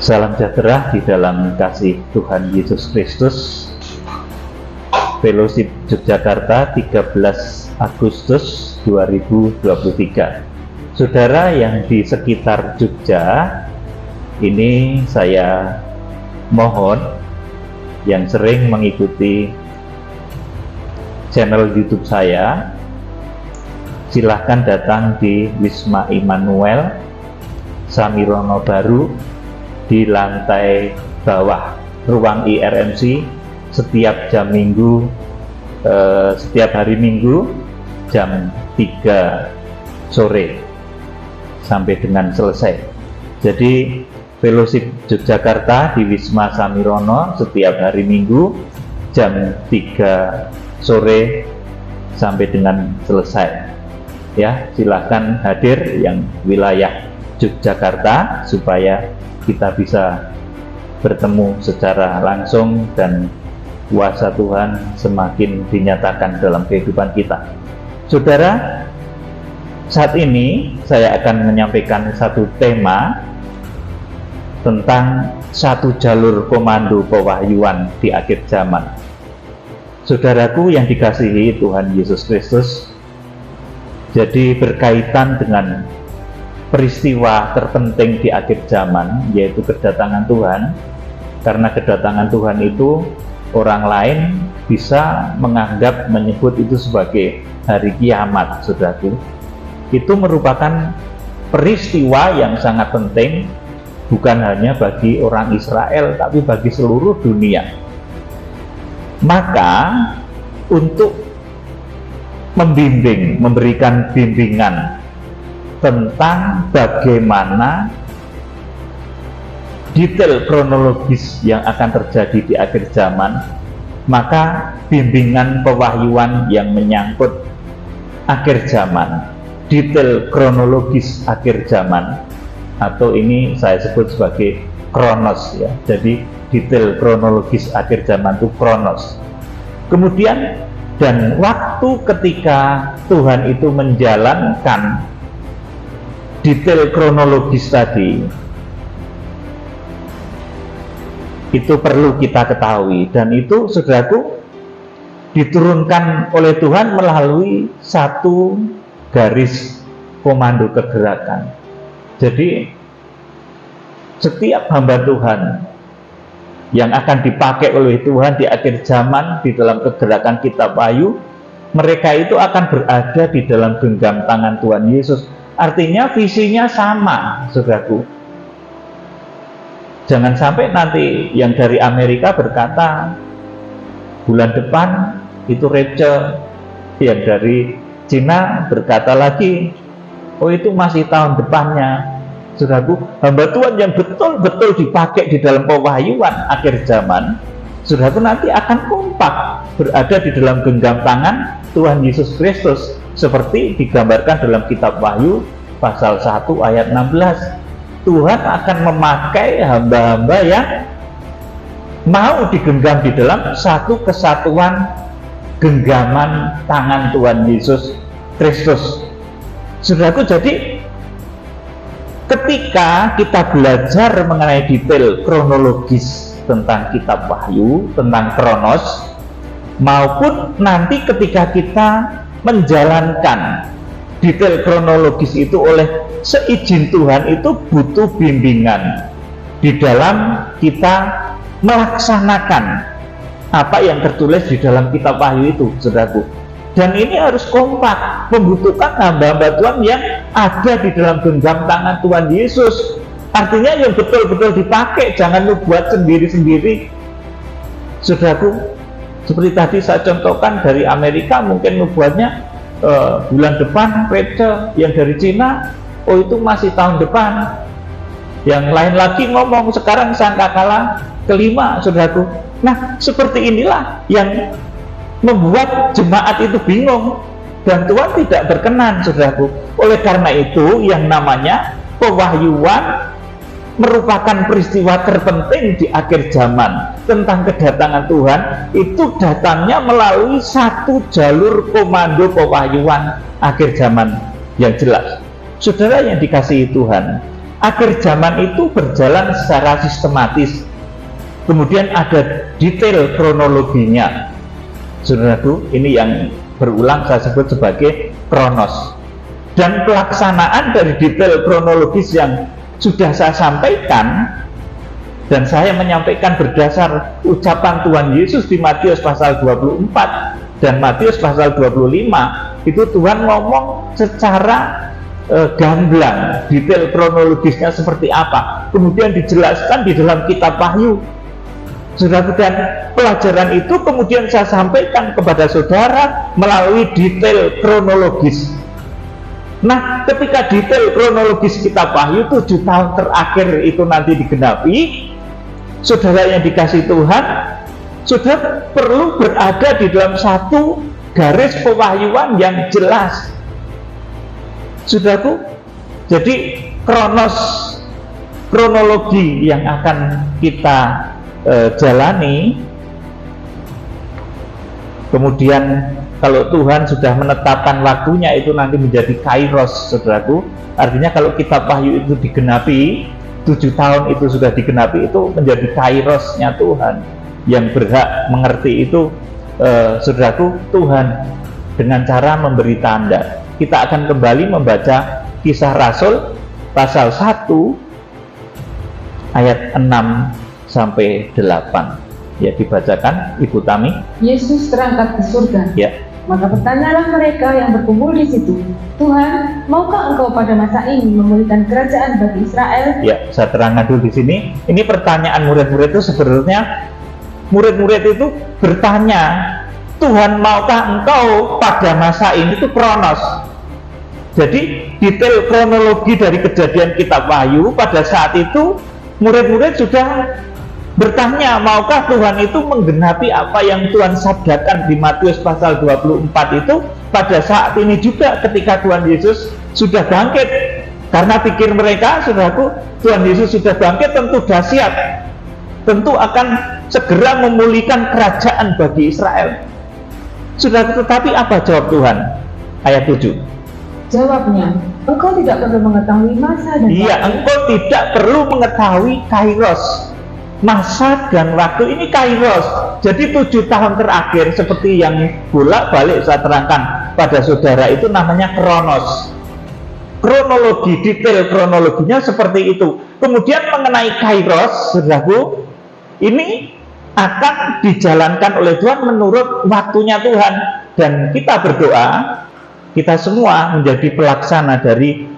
Salam sejahtera di dalam kasih Tuhan Yesus Kristus. Fellowship Yogyakarta 13 Agustus 2023. Saudara yang di sekitar Jogja, ini saya mohon yang sering mengikuti channel YouTube saya, silahkan datang di Wisma Immanuel Samirono Baru di lantai bawah ruang IRMC setiap jam Minggu, setiap hari Minggu jam 3 sore sampai dengan selesai. Jadi Fellowship Yogyakarta di Wisma Samirono setiap hari Minggu jam 3 sore sampai dengan selesai. Ya, silahkan hadir yang wilayah Yogyakarta supaya kita bisa bertemu secara langsung dan kuasa Tuhan semakin dinyatakan dalam kehidupan kita. Saudara, saat ini saya akan menyampaikan satu tema tentang satu jalur komando pewahyuan di akhir zaman. Saudaraku yang dikasihi Tuhan Yesus Kristus, jadi berkaitan dengan peristiwa terpenting di akhir zaman, yaitu kedatangan Tuhan. Karena kedatangan Tuhan itu orang lain bisa menganggap, menyebut itu sebagai hari kiamat, saudaraku. Itu merupakan peristiwa yang sangat penting, bukan hanya bagi orang Israel, tapi bagi seluruh dunia. Maka untuk membimbing, memberikan bimbingan tentang bagaimana detail kronologis yang akan terjadi di akhir zaman, maka bimbingan pewahyuan yang menyangkut akhir zaman, detail kronologis akhir zaman, atau ini saya sebut sebagai kronos, ya. Jadi detail kronologis akhir zaman itu kronos. Kemudian dan waktu ketika Tuhan itu menjalankan detail kronologis tadi, itu perlu kita ketahui, dan itu, saudaraku, diturunkan oleh Tuhan melalui satu garis komando kegerakan. Jadi setiap hamba Tuhan yang akan dipakai oleh Tuhan di akhir zaman di dalam kegerakan kitab Wahyu, mereka itu akan berada di dalam genggam tangan Tuhan Yesus. Artinya visinya sama, saudaraku. Jangan sampai nanti yang dari Amerika berkata bulan depan itu Rachel, yang dari Cina berkata lagi, oh itu masih tahun depannya. Saudaraku, hamba Tuhan yang betul-betul dipakai di dalam pewahyuan akhir zaman, saudaraku, nanti akan kompak berada di dalam genggam tangan Tuhan Yesus Kristus, seperti digambarkan dalam kitab Wahyu pasal 1 ayat 16. Tuhan akan memakai hamba-hamba yang mau digenggam di dalam satu kesatuan genggaman tangan Tuhan Yesus Kristus. Saudaraku, jadi ketika kita belajar mengenai detail kronologis tentang kitab Wahyu, tentang kronos, maupun nanti ketika kita menjalankan detail kronologis itu oleh seizin Tuhan, itu butuh bimbingan di dalam kita melaksanakan apa yang tertulis di dalam kitab Wahyu itu, saudaraku. Dan ini harus kompak, membutuhkan hamba-hamba Tuhan yang ada di dalam genggam tangan Tuhan Yesus. Artinya yang betul-betul dipakai, jangan buat sendiri-sendiri, saudaraku. Seperti tadi saya contohkan dari Amerika, mungkin membuatnya bulan depan Rachel, yang dari Cina, oh itu masih tahun depan. Yang lain lagi ngomong sekarang sangkakala kelima, saudaraku. Nah, seperti inilah yang membuat jemaat itu bingung, dan Tuhan tidak berkenan, saudaraku. Oleh karena itu, yang namanya pewahyuan merupakan peristiwa terpenting di akhir zaman tentang kedatangan Tuhan, itu datangnya melalui satu jalur komando pewahyuan akhir zaman yang jelas. Saudara yang dikasihi Tuhan, akhir zaman itu berjalan secara sistematis. Kemudian ada detail kronologinya. Saudaraku, ini yang berulang saya sebut sebagai kronos. Dan pelaksanaan dari detail kronologis yang sudah saya sampaikan, dan saya menyampaikan berdasar ucapan Tuhan Yesus di Matius pasal 24 dan Matius pasal 25, itu Tuhan ngomong secara gamblang, detail kronologisnya seperti apa, kemudian dijelaskan di dalam kitab Wahyu. Saudara, dan pelajaran itu kemudian saya sampaikan kepada saudara melalui detail kronologis. Nah, ketika detail kronologis kitab Wahyu 7 tahun terakhir itu nanti digenapi, saudara yang dikasih Tuhan, saudara perlu berada di dalam satu garis pewahyuan yang jelas. Saudaraku, jadi kronologi yang akan kita jalani, kemudian kalau Tuhan sudah menetapkan waktunya itu nanti menjadi kairos, saudaraku. Artinya kalau kitab Wahyu itu digenapi, 7 tahun itu sudah digenapi, itu menjadi kairosnya Tuhan. Yang berhak mengerti itu saudaraku, Tuhan, dengan cara memberi tanda. Kita akan kembali membaca Kisah Rasul pasal 1 ayat 6 sampai 8. Ya, dibacakan Ibu Tami. Yesus terangkat ke surga. Ya. Maka bertanyalah mereka yang berkumpul di situ, Tuhan, maukah Engkau pada masa ini memulihkan kerajaan bagi Israel? Ya, saya terangkan dulu di sini. Ini pertanyaan murid-murid itu sebenarnya murid-murid itu bertanya, Tuhan, maukah Engkau pada masa ini? Itu kronos. Jadi detail kronologi dari kejadian kitab Wahyu pada saat itu murid-murid sudah bertanya, maukah Tuhan itu menggenapi apa yang Tuhan sabdakan di Matius pasal 24 itu pada saat ini juga ketika Tuhan Yesus sudah bangkit. Karena pikir mereka, saudaraku, Tuhan Yesus sudah bangkit, tentu dahsyat, tentu akan segera memulihkan kerajaan bagi Israel. Saudaraku, tetapi apa jawab Tuhan? Ayat 7. Jawabnya, engkau tidak perlu mengetahui masa dan waktu. Iya, engkau tidak perlu mengetahui kairos, masa dan waktu. Ini kairos. Jadi 7 tahun terakhir seperti yang bolak-balik saya terangkan pada saudara itu namanya kronos. Kronologi, detail kronologinya seperti itu. Kemudian mengenai kairos, saudaraku, ini akan dijalankan oleh Tuhan menurut waktunya Tuhan. Dan kita berdoa, kita semua menjadi pelaksana dari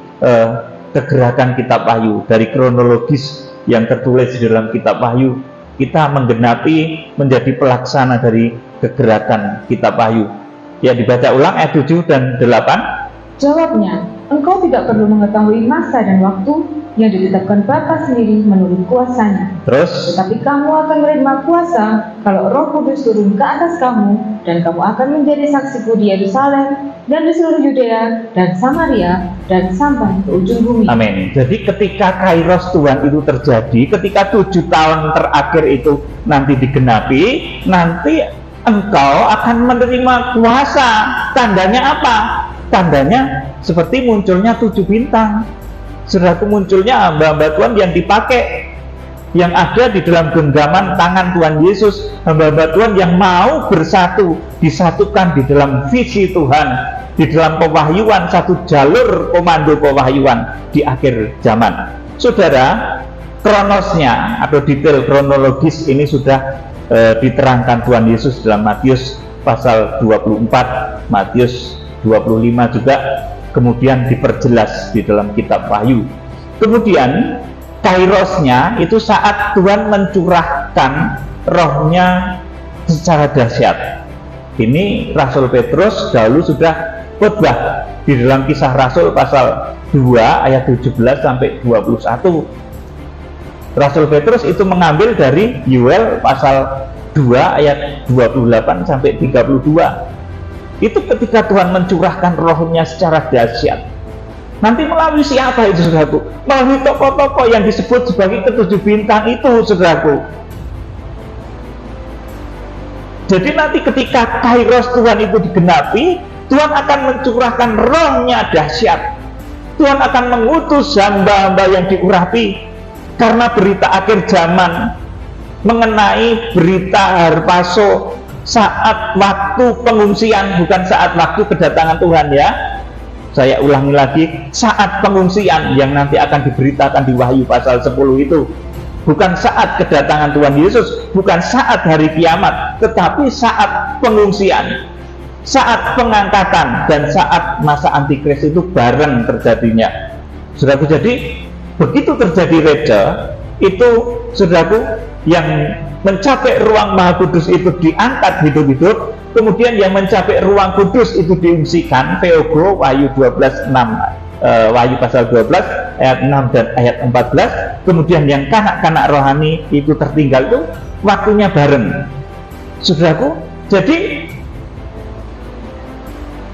kegerakan kitab Wahyu, dari kronologis yang tertulis di dalam kitab Wahyu. Kita menggenapi menjadi pelaksana dari kegerakan kitab Wahyu. Ya, dibaca ulang ayat 7 dan 8. Jawabnya, engkau tidak perlu mengetahui masa dan waktu yang ditetapkan Bapa sendiri menurut kuasanya. Terus, Tetapi kamu akan menerima kuasa kalau Roh Kudus turun ke atas kamu, dan kamu akan menjadi saksiku di Yerusalem dan di seluruh Yudea dan Samaria dan sampai ke ujung bumi. amin. Jadi ketika kairos Tuhan itu terjadi, ketika 7 tahun terakhir itu nanti digenapi, nanti engkau akan menerima kuasa. Tandanya apa? Tandanya seperti munculnya 7 bintang. Saudaraku, munculnya hamba-hamba Tuhan yang dipakai, yang ada di dalam genggaman tangan Tuhan Yesus, hamba-hamba Tuhan yang mau bersatu, disatukan di dalam visi Tuhan, di dalam pewahyuan, satu jalur komando pewahyuan di akhir zaman. Saudara, kronosnya atau detail kronologis ini sudah diterangkan Tuhan Yesus dalam Matius pasal 24, Matius 25 juga, kemudian diperjelas di dalam kitab Wahyu. Kemudian kairosnya itu saat Tuhan mencurahkan rohnya secara dahsyat. Ini Rasul Petrus dahulu sudah khotbah di dalam Kisah Rasul pasal 2 ayat 17 sampai 21. Rasul Petrus itu mengambil dari Yoel pasal 2 ayat 28 sampai 32. Itu ketika Tuhan mencurahkan rohnya secara dahsyat. Nanti melalui siapa itu, saudaraku? Melalui tokoh-tokoh yang disebut sebagai ketujuh bintang itu, saudaraku. Jadi nanti ketika kairos Tuhan itu digenapi, Tuhan akan mencurahkan rohnya dahsyat. Tuhan akan mengutus hamba-hamba yang diurapi karena berita akhir zaman, mengenai berita harpaso saat waktu pengungsian, bukan saat waktu kedatangan Tuhan ya. Saya ulangi lagi, saat pengungsian yang nanti akan diberitakan di Wahyu pasal 10 itu. Bukan saat kedatangan Tuhan Yesus, bukan saat hari kiamat, tetapi saat pengungsian, saat pengangkatan, dan saat masa antikris itu bareng terjadinya. Saudaraku, jadi begitu terjadi reja, itu saudaraku yang mencapai ruang Maha Kudus itu diangkat hidup-hidup, kemudian yang mencapai ruang kudus itu diungsikan, Theogo, Wahyu 12:6, Wahyu pasal 12 ayat 6 dan ayat 14. Kemudian yang kanak-kanak rohani itu tertinggal, itu waktunya bareng. Saudaraku, jadi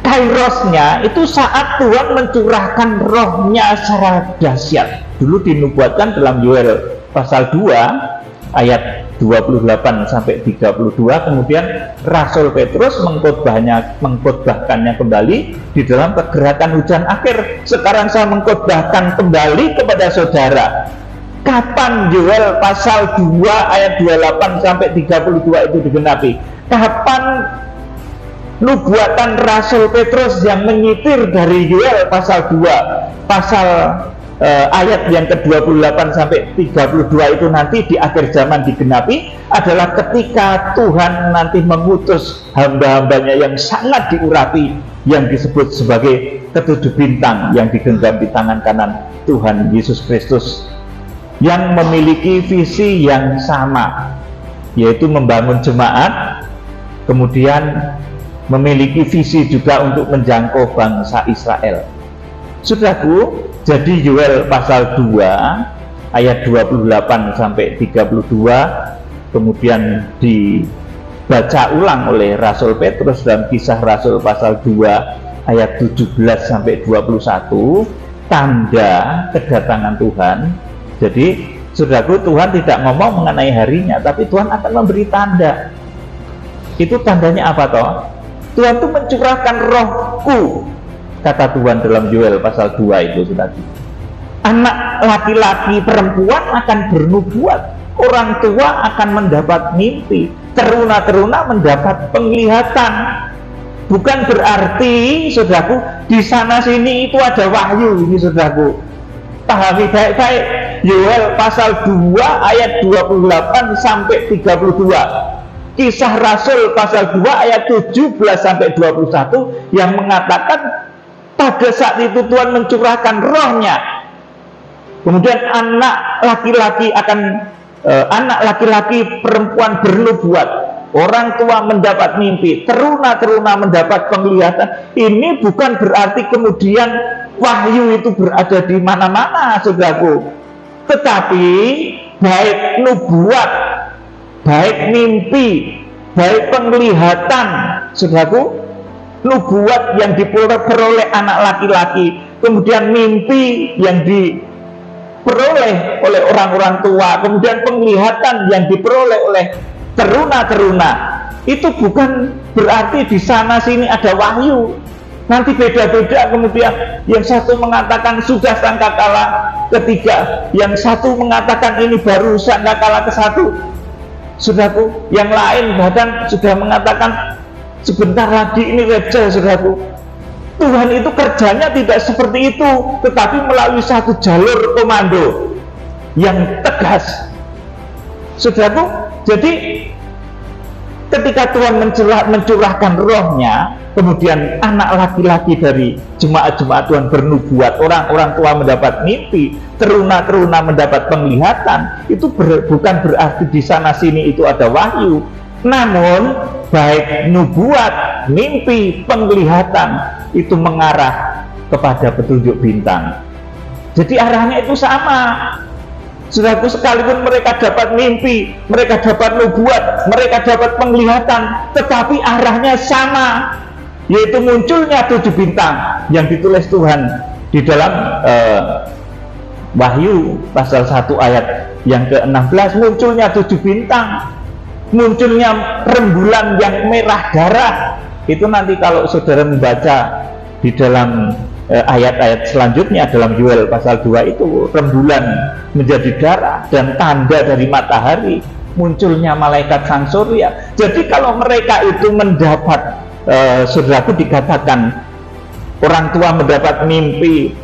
kairosnya itu saat Tuhan mencurahkan rohnya secara dahsyat. Dulu dinubuatkan dalam Yoel pasal 2 ayat 28 sampai 32, kemudian Rasul Petrus mengkhotbahkannya kembali di dalam pergerakan hujan akhir. Sekarang saya mengkhotbahkan kembali kepada saudara, kapan Yoel pasal 2 ayat 28 sampai 32 itu digenapi? Kapan nubuatan Rasul Petrus yang menyitir dari Yoel pasal 2 pasal ayat yang ke-28 sampai 32 itu nanti di akhir zaman digenapi, adalah ketika Tuhan nanti mengutus hamba-hambanya yang sangat diurapi, yang disebut sebagai ketujuh bintang yang digenggam di tangan kanan Tuhan Yesus Kristus, yang memiliki visi yang sama, yaitu membangun jemaat, kemudian memiliki visi juga untuk menjangkau bangsa Israel. Saudaraku, jadi Yoel pasal 2 ayat 28 sampai 32 kemudian dibaca ulang oleh Rasul Petrus dalam Kisah Rasul pasal 2 ayat 17 sampai 21, tanda kedatangan Tuhan. Jadi saudaraku, Tuhan tidak ngomong mengenai harinya, tapi Tuhan akan memberi tanda. Itu tandanya apa toh? Tuhan itu mencurahkan rohku, kata Tuhan dalam Yoel pasal 2 itu, saudara. Anak laki-laki perempuan akan bernubuat, orang tua akan mendapat mimpi, teruna-teruna mendapat penglihatan. Bukan berarti, saudaraku, di sana sini itu ada wahyu ini, saudaraku. Pahami baik-baik. Yoel pasal 2 ayat 28 sampai 32. Kisah Rasul pasal 2 ayat 17 sampai 21 yang mengatakan pada saat itu Tuhan mencurahkan rohnya. Kemudian anak laki-laki perempuan bernubuat, orang tua mendapat mimpi, teruna-teruna mendapat penglihatan. Ini bukan berarti kemudian wahyu itu berada di mana-mana, saudaraku. Tetapi baik nubuat, baik mimpi, baik penglihatan, saudaraku, nubuat yang diperoleh anak laki-laki, kemudian mimpi yang diperoleh oleh orang-orang tua, kemudian penglihatan yang diperoleh oleh teruna-teruna, itu bukan berarti di sana sini ada wahyu. Nanti beda-beda, kemudian yang satu mengatakan sudah sangkakala ketiga, yang satu mengatakan ini baru sangkakala ke-1. Saudaraku, yang lain bahkan sudah mengatakan sebentar lagi ini reja, saudaraku. Tuhan itu kerjanya tidak seperti itu, tetapi melalui satu jalur komando yang tegas, saudaraku. Jadi ketika Tuhan mencurahkan rohnya, kemudian anak laki-laki dari jemaat-jemaat Tuhan bernubuat, orang-orang tua mendapat mimpi, teruna-teruna mendapat penglihatan, itu bukan berarti di sana sini itu ada wahyu. Namun baik nubuat, mimpi, penglihatan itu mengarah kepada petunjuk bintang. Jadi arahnya itu sama. Saudaraku, sekalipun mereka dapat mimpi, mereka dapat nubuat, mereka dapat penglihatan, tetapi arahnya sama, yaitu munculnya 7 bintang yang ditulis Tuhan di dalam Wahyu pasal 1 ayat yang ke-16. Munculnya 7 bintang, munculnya rembulan yang merah darah. Itu nanti kalau saudara membaca di dalam ayat-ayat selanjutnya dalam Yoel pasal 2 itu rembulan menjadi darah dan tanda dari matahari, munculnya malaikat sang surya. Jadi kalau mereka itu mendapat, saudaraku, dikatakan orang tua mendapat mimpi,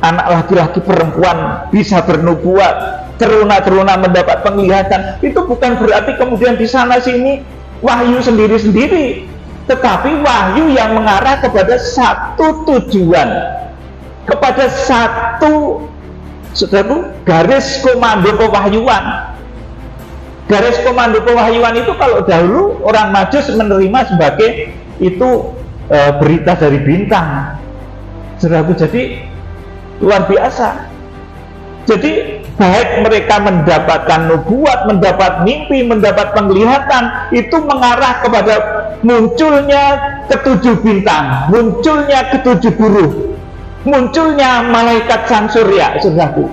anak laki-laki perempuan bisa bernubuat, teruna-teruna mendapat penglihatan, itu bukan berarti kemudian di sana sini wahyu sendiri-sendiri, tetapi wahyu yang mengarah kepada satu tujuan, kepada satu, saudaraku, garis komando pewahyuan. Garis komando pewahyuan itu kalau dahulu orang Majus menerima sebagai itu berita dari bintang, saudaraku. Jadi luar biasa. Jadi baik mereka mendapatkan nubuat, mendapat mimpi, mendapat penglihatan, itu mengarah kepada munculnya ketujuh bintang, munculnya ketujuh guru, munculnya malaikat sang surya, saudaraku.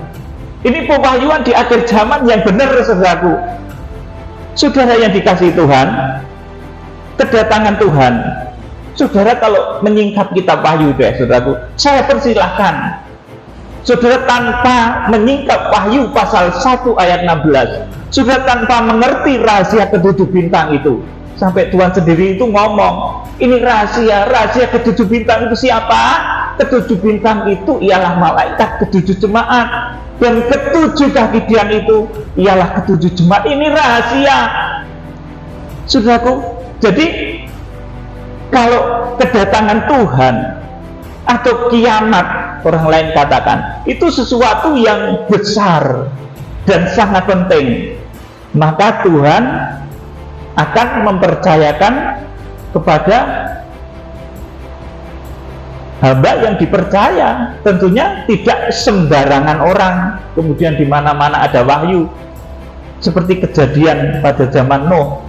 Ini pewahyuan di akhir zaman yang benar, saudaraku. Saudara yang dikasihi Tuhan, kedatangan Tuhan, saudara kalau menyingkap kitab Wahyu deh, saudaraku, saya persilahkan. Saudara tanpa menyingkap Wahyu pasal 1 ayat 16, saudara tanpa mengerti rahasia ketujuh bintang itu, sampai Tuhan sendiri itu ngomong, ini rahasia ketujuh bintang itu siapa? Ketujuh bintang itu ialah malaikat ketujuh jemaat, dan ketujuh kaki Dian itu ialah ketujuh jemaat. Ini rahasia, saudaraku. Jadi kalau kedatangan Tuhan atau kiamat, orang lain katakan, itu sesuatu yang besar dan sangat penting, maka Tuhan akan mempercayakan kepada hamba yang dipercaya. Tentunya tidak sembarangan orang kemudian di mana-mana ada wahyu, seperti kejadian pada zaman Nuh.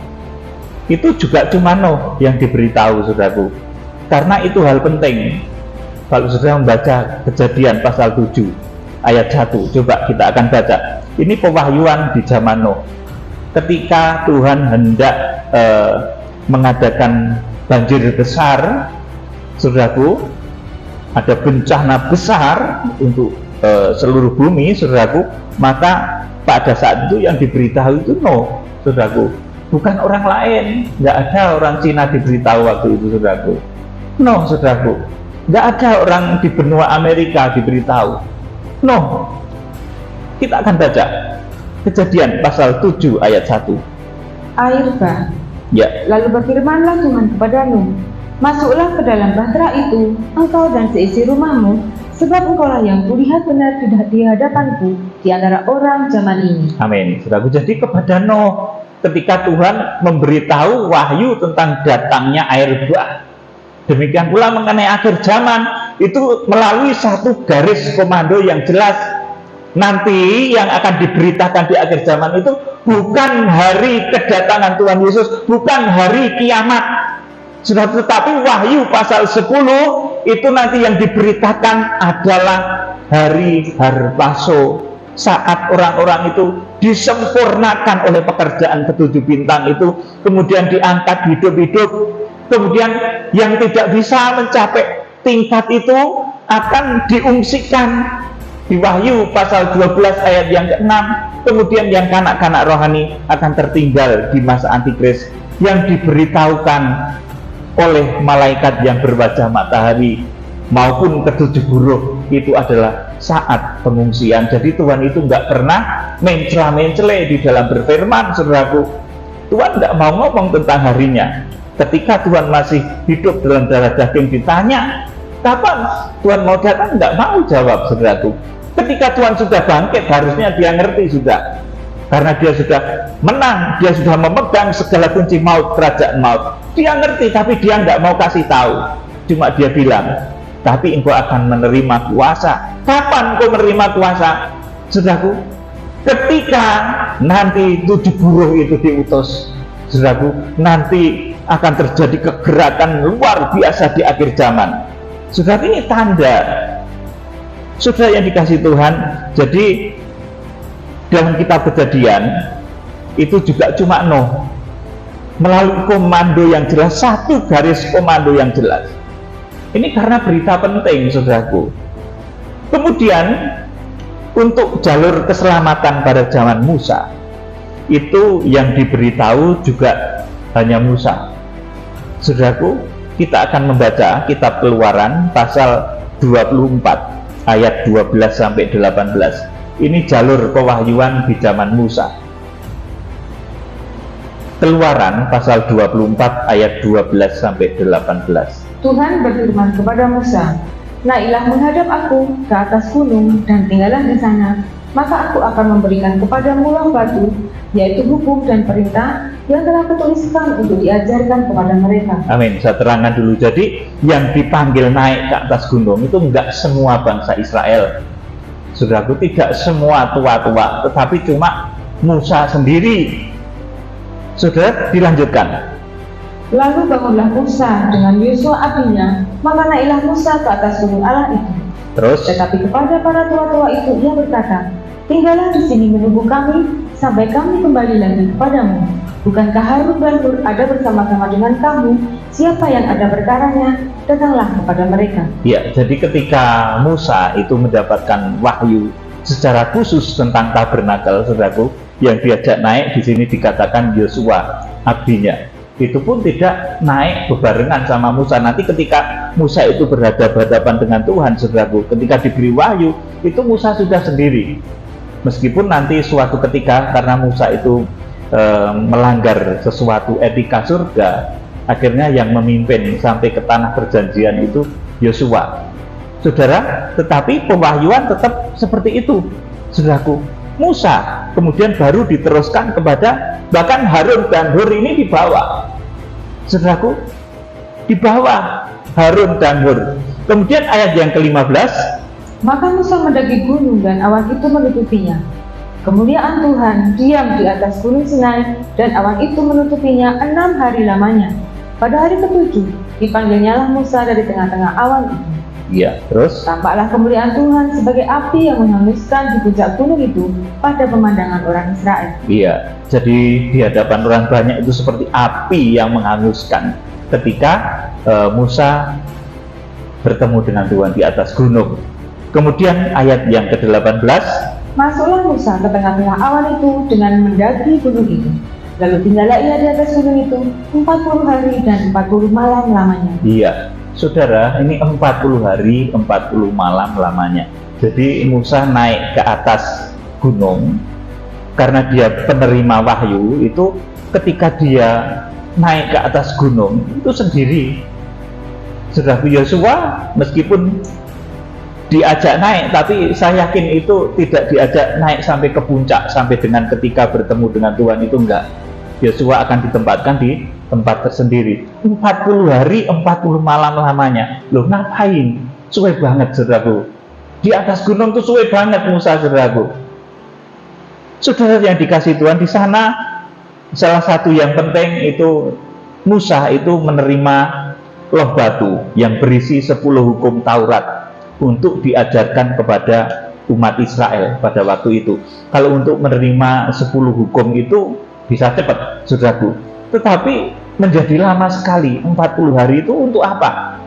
Itu juga cuma Nuh yang diberitahu, saudaraku, karena itu hal penting. Kalau sudah membaca Kejadian pasal 7 ayat 1, coba kita akan baca. Ini pewahyuan di zaman Nuh, ketika Tuhan hendak mengadakan banjir besar, saudaraku, ada bencana besar untuk seluruh bumi, saudaraku. Maka pada saat itu yang diberitahu itu Nuh, saudaraku, bukan orang lain. Nggak ada orang Cina diberitahu waktu itu, saudaraku. Nuh, saudaraku. Nggak ada orang di benua Amerika diberitahu. No. Kita akan baca Kejadian pasal 7 ayat 1. Air bah. Ya. Lalu berfirmanlah Tuhan kepada Nuh, masuklah ke dalam bahtera itu, engkau dan seisi rumahmu, sebab engkaulah yang kulihat benar di hadapanku di antara orang zaman ini. Amin. Saudaraku, jadi kepada Nuh, ketika Tuhan memberitahu wahyu tentang datangnya air bah, demikian pula mengenai akhir zaman, itu melalui satu garis komando yang jelas. Nanti yang akan diberitakan di akhir zaman itu bukan hari kedatangan Tuhan Yesus, bukan hari kiamat, sudah, tetapi Wahyu pasal 10 itu nanti yang diberitakan adalah hari harpaso, saat orang-orang itu disempurnakan oleh pekerjaan ketujuh bintang itu, kemudian diangkat hidup-hidup. Kemudian yang tidak bisa mencapai tingkat itu akan diungsikan di Wahyu pasal 12 ayat yang ke-6. Kemudian yang kanak-kanak rohani akan tertinggal di masa antikris, yang diberitahukan oleh malaikat yang berwajah matahari maupun ketujuh huruf. Itu adalah saat pengungsian. Jadi Tuhan itu nggak pernah mencela-mencele di dalam berfirman, saudaraku. Tuhan nggak mau ngomong tentang harinya. Ketika Tuhan masih hidup dalam darah daging, ditanya kapan Tuhan mau datang, nggak mau jawab, saudaraku. Ketika Tuhan sudah bangkit, harusnya dia ngerti sudah, karena dia sudah menang, dia sudah memegang segala kunci maut, kerajaan maut. Dia ngerti, tapi dia nggak mau kasih tahu. Cuma dia bilang, tapi engkau akan menerima kuasa. Kapan engkau menerima kuasa, saudaraku? Ketika nanti 7 buruh itu diutus, saudaraku, nanti akan terjadi kegerakan luar biasa di akhir zaman. Saudara, ini tanda. Saudara yang dikasihi Tuhan, jadi dalam kitab Kejadian itu juga cuma Nuh melalui komando yang jelas, satu garis komando yang jelas. Ini karena berita penting, saudaraku. Kemudian untuk jalur keselamatan pada zaman Musa, itu yang diberitahu juga hanya Musa. Saudaraku, kita akan membaca kitab Keluaran pasal 24 ayat 12 sampai 18. Ini jalur pewahyuan di zaman Musa. Keluaran pasal 24 ayat 12 sampai 18. Tuhan berfirman kepada Musa, "Naiklah menghadap aku ke atas gunung dan tinggallah di sana, maka aku akan memberikan kepadamu loh batu, yaitu hukum dan perintah yang telah kutuliskan untuk diajarkan kepada mereka." Amin. Saya terangkan dulu. Jadi yang dipanggil naik ke atas gunung itu enggak semua bangsa Israel. Saudaraku, tidak semua tua-tua, tetapi cuma Musa sendiri. Saudara, dilanjutkan. Lalu bangunlah Musa dengan Yosua abinya, maka naiklah Musa ke atas gunung Allah itu. Terus? Tetapi kepada para tua-tua itu ia berkata, "Tinggallah di sini menunggu kami sampai kami kembali lagi kepadamu. Bukankah Harun dan Hur ada bersama-sama dengan kamu? Siapa yang ada perkaranya, datanglah kepada mereka." Ya, jadi ketika Musa itu mendapatkan wahyu secara khusus tentang tabernakel, saudaraku, yang diajak naik di sini dikatakan Yosua abdinya. Itu pun tidak naik bebarengan sama Musa. Nanti ketika Musa itu berhadapan dengan Tuhan, saudaraku, ketika diberi wahyu, itu Musa sudah sendiri. Meskipun nanti suatu ketika karena Musa itu melanggar sesuatu etika surga, akhirnya yang memimpin sampai ke tanah perjanjian itu Yosua. Saudara, tetapi pewahyuan tetap seperti itu, saudaraku. Musa kemudian baru diteruskan kepada, bahkan Harun dan Hur ini dibawa, saudaraku, dibawa Harun dan Hur. Kemudian ayat yang ke-15, maka Musa mendaki gunung dan awan itu menutupinya. Kemuliaan Tuhan diam di atas gunung Sinai dan awan itu menutupinya 6 hari lamanya. Pada hari ke-7 dipanggilnyalah Musa dari tengah-tengah awan itu. Ya, terus tampaklah kemuliaan Tuhan sebagai api yang menghanguskan di puncak gunung itu pada pemandangan orang Israel. Iya, jadi di hadapan orang banyak itu seperti api yang menghanguskan ketika Musa bertemu dengan Tuhan di atas gunung. Kemudian ayat yang ke-18, masuklah Musa ke tengah-tengah awan itu dengan mendaki gunung itu. Lalu tinggallah ia di atas gunung itu 40 hari dan 40 malam lamanya. Iya, saudara, ini 40 hari 40 malam lamanya. Jadi Musa naik ke atas gunung karena dia penerima wahyu. Itu ketika dia naik ke atas gunung itu sendiri. Saudara, Yosua meskipun diajak naik, tapi saya yakin itu tidak diajak naik sampai ke puncak, sampai dengan ketika bertemu dengan Tuhan, itu enggak. Yosua akan ditempatkan di tempat tersendiri 40 hari 40 malam lamanya. Loh, ngapain? Suwe banget, saudaraku. Di atas gunung tuh suwe banget Musa, saudaraku. Saudara yang dikasih Tuhan, di sana salah satu yang penting itu Musa itu menerima loh batu yang berisi 10 hukum Taurat untuk diajarkan kepada umat Israel pada waktu itu. Kalau untuk menerima 10 hukum itu bisa cepat, saudaraku. Tetapi menjadi lama sekali. 40 hari itu untuk apa?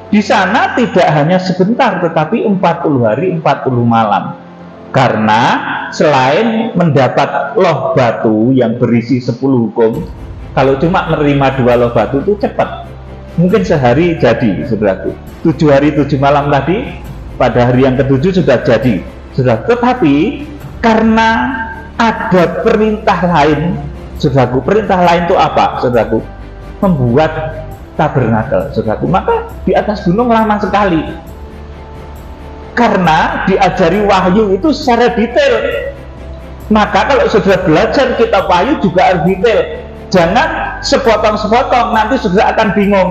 Di sana tidak hanya sebentar, tetapi 40 hari 40 malam. Karena selain mendapat loh batu yang berisi 10 hukum, kalau cuma menerima 2 loh batu itu cepat. Mungkin sehari jadi, saudaraku. 7 hari 7 malam tadi, pada hari yang ke-7 sudah jadi, saudara. Tetapi karena ada perintah lain, saudaraku. Perintah lain itu apa, saudaraku? Membuat tabernakel, saudaraku. Maka di atas gunung lama sekali. Karena diajari wahyu itu secara detail. Maka kalau saudara belajar kitab wahyu juga harus detail. Jangan sepotong-sepotong, nanti saudara akan bingung.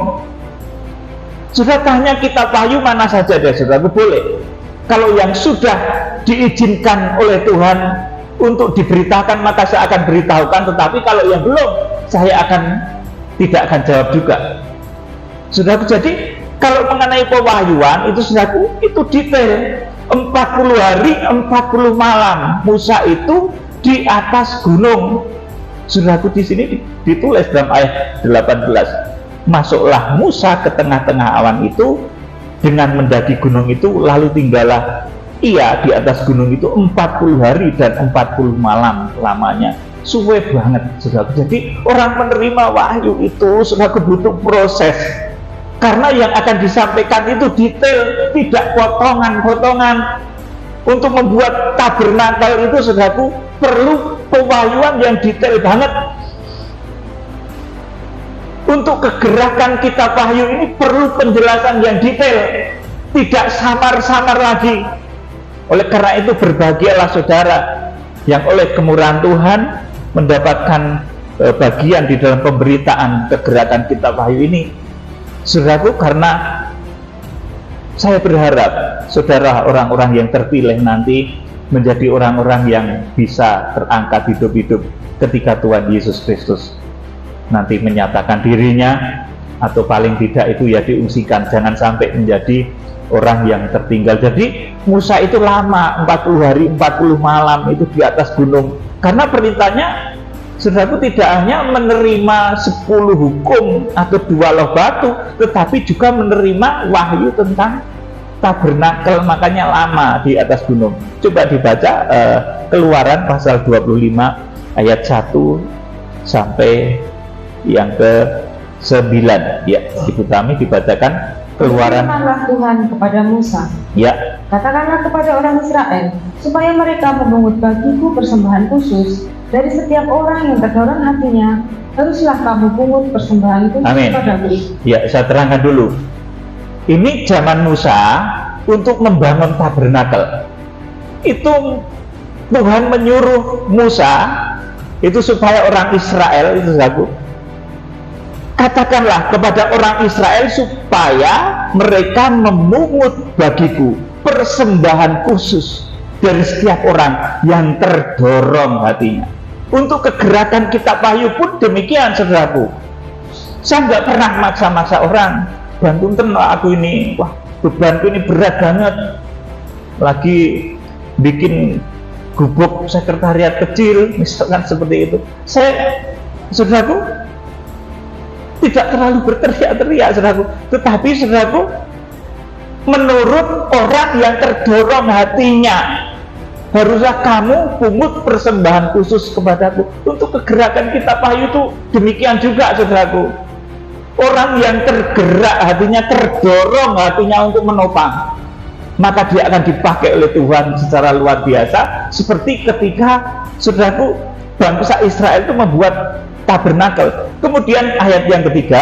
Saudara tanya kitab wahyu mana saja deh, saudaraku, boleh. Kalau yang sudah diizinkan oleh Tuhan untuk diberitakan, maka saya akan beritahukan. Tetapi kalau yang belum, saya tidak akan jawab juga, saudaraku. Jadi kalau mengenai pewahyuan itu, saudaraku, itu detail. 40 hari 40 malam Musa itu di atas gunung, saudaraku. Di sini ditulis dalam ayat 18, masuklah Musa ke tengah-tengah awan itu dengan mendaki gunung itu, lalu tinggallah ia di atas gunung itu 40 hari dan 40 malam lamanya. Suwe banget, saudaraku. Jadi orang menerima wahyu itu, saudaraku, butuh proses, karena yang akan disampaikan itu detail, tidak potongan-potongan. Untuk membuat tabernakel itu, saudaraku, perlu pewahyuan yang detail banget. Untuk kegerakan kitab wahyu ini perlu penjelasan yang detail, tidak samar-samar lagi. Oleh karena itu berbahagialah saudara yang oleh kemurahan Tuhan mendapatkan bagian di dalam pemberitaan kegerakan kitab wahyu ini, saudaraku, karena saya berharap saudara orang-orang yang terpilih nanti menjadi orang-orang yang bisa terangkat hidup-hidup ketika Tuhan Yesus Kristus nanti menyatakan dirinya, atau paling tidak itu ya diungsikan, jangan sampai menjadi orang yang tertinggal. Jadi Musa itu lama, 40 hari 40 malam itu di atas gunung, karena perintahnya, saudaraku, tidak hanya menerima 10 hukum atau 2 loh batu, tetapi juga menerima wahyu tentang tabernakel, makanya lama di atas gunung. Coba dibaca Keluaran pasal 25 ayat 1 sampai yang ke-9 ya. Ibu kami dibacakan Keluaran. Firmanlah Tuhan kepada Musa, ya, katakanlah kepada orang Israel supaya mereka memungut bagiku persembahan khusus dari setiap orang yang terdorong hatinya, haruslah kamu pungut persembahan khusus padaku. Ya, saya terangkan dulu. Ini zaman Musa untuk membangun tabernakel. Itu Tuhan menyuruh Musa itu supaya orang Israel itu, saudaraku, katakanlah kepada orang Israel supaya mereka memungut bagiku persembahan khusus dari setiap orang yang terdorong hatinya. Untuk kegerakan kitab wahyu pun demikian, saudaraku. Saya nggak pernah maksa-maksa orang, bantuin aku ini, wah bebanku ini berat banget, lagi bikin gubuk sekretariat kecil misalkan seperti itu. Saya, saudaraku, tidak terlalu berteriak-teriak, saudaraku, tetapi saudaraku, menurut orang yang terdorong hatinya, haruslah kamu pungut persembahan khusus kepadaku. Untuk kegerakan kitab wahyu itu demikian juga, saudaraku. Orang yang tergerak hatinya, terdorong hatinya untuk menopang, maka dia akan dipakai oleh Tuhan secara luar biasa. Seperti ketika, saudaraku, bangsa Israel itu membuat tabernakel. Kemudian ayat yang ketiga,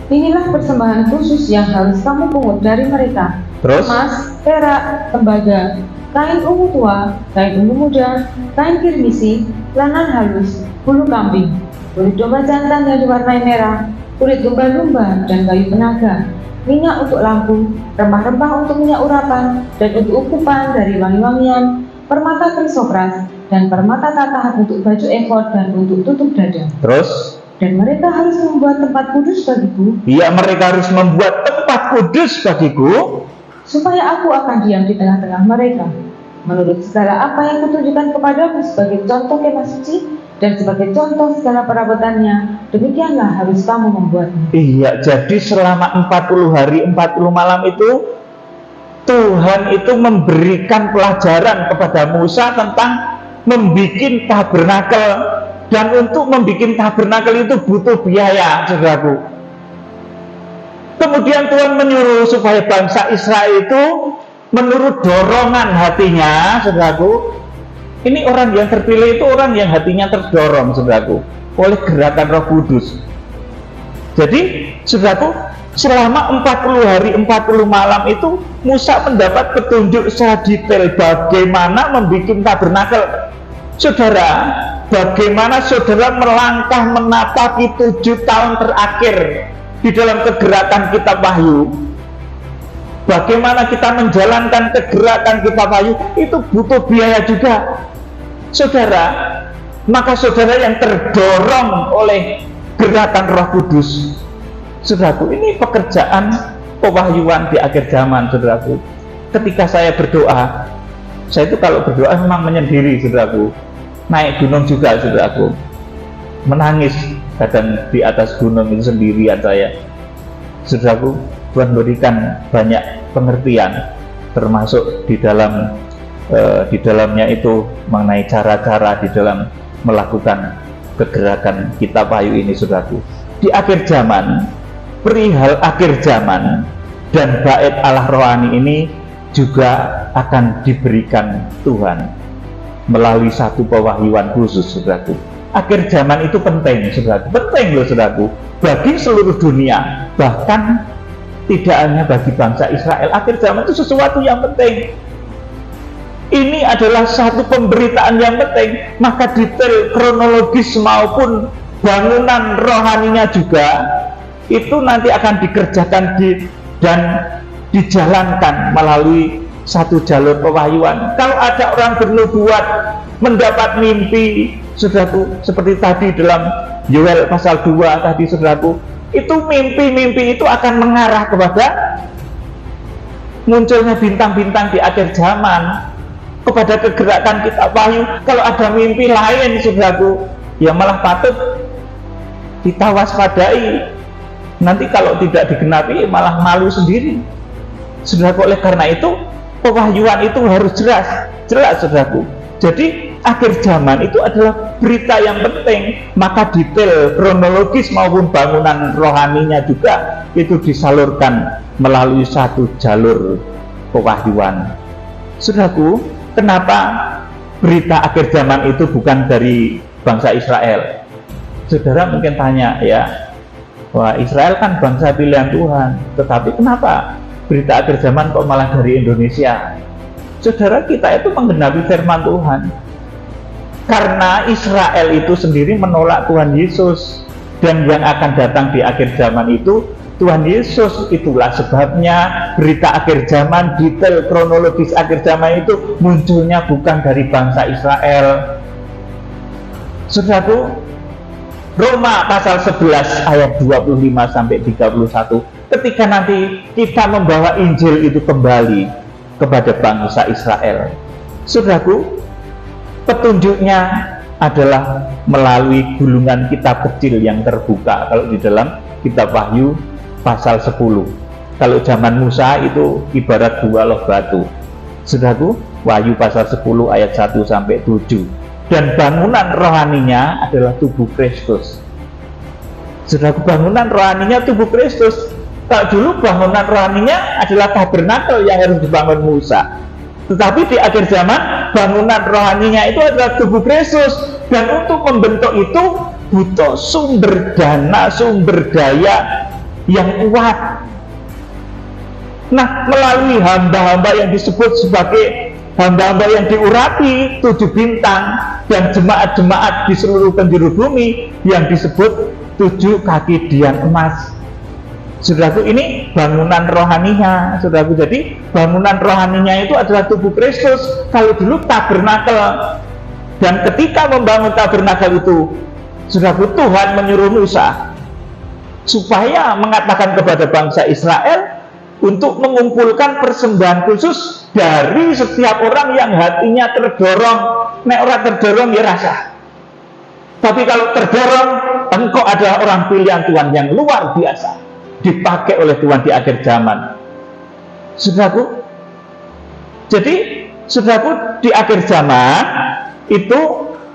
inilah persembahan khusus yang harus kamu pungut dari mereka: terus emas, perak, tembaga, kain ungu tua, kain ungu muda, kain kirmisi, lanan halus, bulu kambing, kulit domba jantan yang diwarnai merah, kulit lumba-lumba dan kayu penaga, minyak untuk lampu, rempah-rempah untuk minyak urapan, dan untuk ukupan dari wangi-wangian, permata krisopras, dan permata tatahan untuk baju efod dan untuk tutup dada. Terus, dan mereka harus membuat tempat kudus bagiku. Iya, mereka harus membuat tempat kudus bagiku, supaya aku akan diam di tengah-tengah mereka, menurut segala apa yang kutunjukkan kepadamu sebagai contoh kemah suci dan sebagai contoh segala perabotannya. Demikianlah harus kamu membuatnya. Iya, jadi selama 40 hari 40 malam itu Tuhan itu memberikan pelajaran kepada Musa tentang membikin tabernakel, dan untuk membikin tabernakel itu butuh biaya, saudaraku. Kemudian Tuhan menyuruh supaya bangsa Israel itu menurut dorongan hatinya, saudaraku. Ini orang yang terpilih itu orang yang hatinya terdorong, saudaraku, oleh gerakan Roh Kudus. Jadi, saudaraku, selama 40 hari 40 malam itu Musa mendapat petunjuk secara detail bagaimana membuat tabernakel. Saudara, bagaimana saudara melangkah menapaki 7 tahun terakhir di dalam kegerakan kitab wahyu? Bagaimana kita menjalankan kegerakan kitab wahyu itu butuh biaya juga, saudara. Maka saudara yang terdorong oleh gerakan Roh Kudus, saudaraku, ini pekerjaan pewahyuan di akhir zaman, saudaraku. Ketika saya berdoa, saya itu kalau berdoa memang menyendiri, saudaraku. Naik gunung juga, saudaraku, menangis kadang di atas gunung itu sendirian saya. Saudaraku, Tuhan berikan banyak pengertian, termasuk di dalamnya itu mengenai cara-cara di dalam melakukan kegerakan kitab Wahyu ini, saudaraku. Di akhir zaman, perihal akhir zaman dan bait Allah rohani ini juga akan diberikan Tuhan melalui satu pewahyuan khusus, saudaraku. Akhir zaman itu penting, saudaraku. Penting loh, saudaraku, bagi seluruh dunia, bahkan tidak hanya bagi bangsa Israel. Akhir zaman itu sesuatu yang penting. Ini adalah satu pemberitaan yang penting. Maka detail kronologis maupun bangunan rohaninya juga itu nanti akan dikerjakan dan dijalankan melalui satu jalur pewahyuan. Kalau ada orang bernubuat, mendapat mimpi, saudaraku, seperti tadi dalam Yoel pasal 2 tadi, saudaraku, itu mimpi-mimpi itu akan mengarah kepada munculnya bintang-bintang di akhir zaman, kepada kegerakan kitab Wahyu. Kalau ada mimpi lain, saudaraku, ya malah patut kita waspadai. Nanti kalau tidak digenapi malah malu sendiri, saudaraku. Oleh karena itu pewahyuan itu harus jelas, saudaraku. Jadi akhir zaman itu adalah berita yang penting. Maka detail kronologis maupun bangunan rohaninya juga itu disalurkan melalui satu jalur pewahyuan. Saudaraku, kenapa berita akhir zaman itu bukan dari bangsa Israel? Saudara mungkin tanya, ya, wah, Israel kan bangsa pilihan Tuhan, tetapi kenapa berita akhir zaman kok malah dari Indonesia? Saudara, kita itu menggenapi firman Tuhan. Karena Israel itu sendiri menolak Tuhan Yesus, dan yang akan datang di akhir zaman itu Tuhan Yesus. Itulah sebabnya berita akhir zaman, detail kronologis akhir zaman itu munculnya bukan dari bangsa Israel. Saudaraku, Roma pasal 11 ayat 25 sampai 31, ketika nanti kita membawa Injil itu kembali kepada bangsa Israel, saudaraku, petunjuknya adalah melalui gulungan kitab kecil yang terbuka. Kalau di dalam kitab Wahyu pasal 10, kalau zaman Musa itu ibarat dua loh batu, saudaraku. Wahyu pasal 10 ayat 1 sampai 7. Dan bangunan rohaninya adalah tubuh Kristus. Saudaraku, bangunan rohaninya tubuh Kristus. Kalau dulu bangunan rohaninya adalah tabernakel yang harus dibangun Musa, tetapi di akhir zaman bangunan rohaninya itu adalah tubuh Kristus. Dan untuk membentuk itu butuh sumber dana, sumber daya yang kuat. Nah, melalui hamba-hamba yang disebut sebagai hamba-hamba yang diurapi 7 bintang dan jemaat-jemaat di seluruh penjuru bumi yang disebut 7 kaki dian emas. Saudaraku, ini bangunan rohaninya, saudaraku. Jadi bangunan rohaninya itu adalah tubuh Kristus. Kalau dulu tabernakel, dan ketika membangun tabernakel itu, saudaraku, Tuhan menyuruh Musa supaya mengatakan kepada bangsa Israel untuk mengumpulkan persembahan khusus dari setiap orang yang hatinya terdorong. Nek orang terdorong ya rasa, tapi kalau terdorong, engkau adalah orang pilihan Tuhan yang luar biasa, dipakai oleh Tuhan di akhir zaman, saudaraku. Jadi, saudaraku, di akhir zaman itu